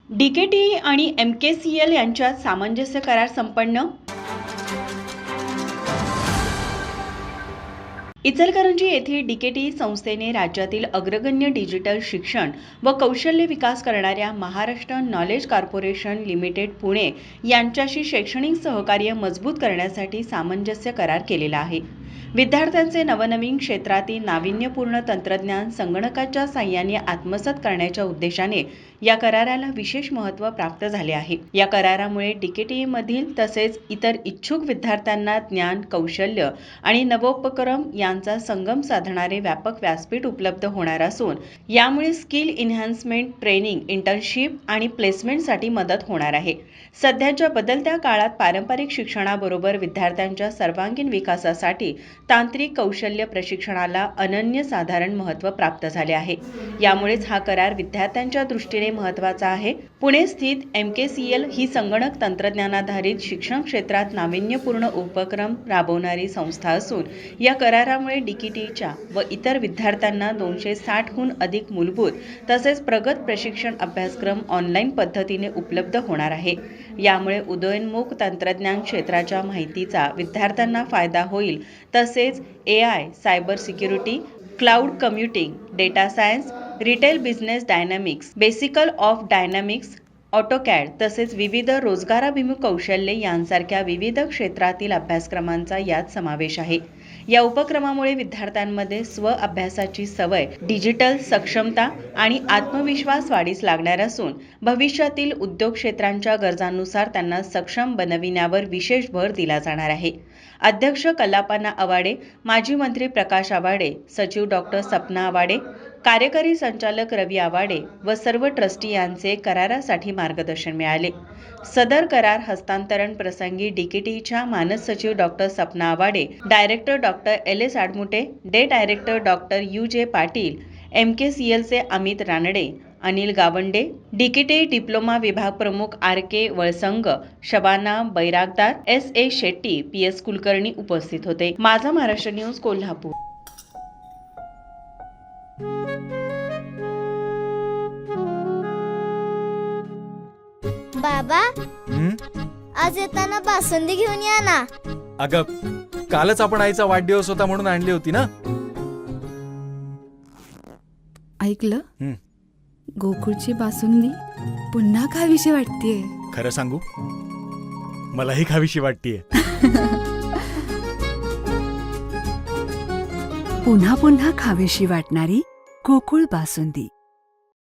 DKT आणि MKCL यांच्यात सामंजस्य करार संपन्न. इचलकरंजी येथील डीकेटी संस्थेने राज्यातील अग्रगण्य डिजिटल शिक्षण व कौशल्य विकास करणाऱ्या Maharashtra knowledge corporation limited Pune यांच्याशी शैक्षणिक सहकार्य मजबूत करण्यासाठी सामंजस्य करार केलेला आहे. विद्यार्थ्यांचे नवनवीन क्षेत्रातील नाविन्यपूर्ण तंत्रज्ञान संगणकाच्या साहाय्याने आत्मसात करण्याच्या उद्देशाने या कराराला विशेष महत्त्व प्राप्त झाले आहे. या करारामुळे डीकेटीमधील तसेच इतर इच्छुक विद्यार्थ्यांना ज्ञान, कौशल्य आणि नवोपक्रम यांचा संगम साधणारे व्यापक व्यासपीठ उपलब्ध होणार असून यामुळे स्किल एन्हान्समेंट, ट्रेनिंग, इंटर्नशिप आणि प्लेसमेंटसाठी मदत होणार आहे. सध्याच्या बदलत्या काळात पारंपरिक शिक्षणाबरोबर विद्यार्थ्यांच्या सर्वांगीण विकासासाठी तांत्रिक कौशल्य प्रशिक्षणाला अनन्यसाधारण महत्त्व प्राप्त झाले आहे. यामुळेच हा करार विद्यार्थ्यांच्या दृष्टीने महत्त्वाचा आहे. पुणे स्थित एमकेसीएल ही संगणक तंत्रज्ञानाधारित शिक्षण क्षेत्रात नाविन्यपूर्ण उपक्रम राबवणारी संस्था असून या करारामुळे डीकेटीच्या व इतर विद्यार्थ्यांना 260हून अधिक मूलभूत तसेच प्रगत प्रशिक्षण अभ्यासक्रम ऑनलाईन पद्धतीने उपलब्ध होणार आहे. यामुळे उदयोन्मुख तंत्रज्ञान क्षेत्राच्या माहितीचा विद्यार्थ्यांना फायदा होईल. तसेच AI, cyber security, cloud computing, data science, retail business dynamics, basics of dynamics, AutoCAD तसेच विविध रोजगाराभिमुख कौशल्ये यांसारख्या विविध क्षेत्रातील अभ्यासक्रमांचा यात समावेश आहे. या उपक्रमामुळे विद्यार्थ्यांमध्ये स्व अभ्यासाची सवय, डिजिटल सक्षमता आणि आत्मविश्वास वाढीस लागणार असून भविष्यातील उद्योग क्षेत्रांच्या गरजांनुसार त्यांना सक्षम बनविण्यावर विशेष भर दिला जाणार आहे. अध्यक्ष कल्लापना आवाडे, माजी मंत्री प्रकाश आवाडे, सचिव डॉक्टर सपना आवाडे, कार्यकारी संचालक रवी आवाडे व सर्व ट्रस्टी यांचे करारासाठी मार्गदर्शन मिळाले. सदर करार हस्तांतरण प्रसंगी डीकेटीच्या मानद सचिव doctor Sapna Awade, director doctor LS Adamute, डे डायरेक्टर डॉक्टर UJ पाटील, एमकेसीएलचे अमित रानडे, अनिल गावंडे, डीकेटी डिप्लोमा विभाग प्रमुख RK Valsang, Shabana बैरागदार, SA Shetty, PS Kulkarni उपस्थित होते. माझा महाराष्ट्र न्यूज, कोल्हापूर. बाबा, आज येताना बासुंदी घेऊन या ना. अगं, कालच आपण आईचा वाढदिवस होता म्हणून आणली होती ना. ऐकलं, गोकुळची बासुंदी पुन्हा खावीशी वाटतेय. खरं सांगू, मलाही खावीशी वाटतेय. पुन्हा पुन्हा खावीशी वाटणारी गोकुळ बासुंदी.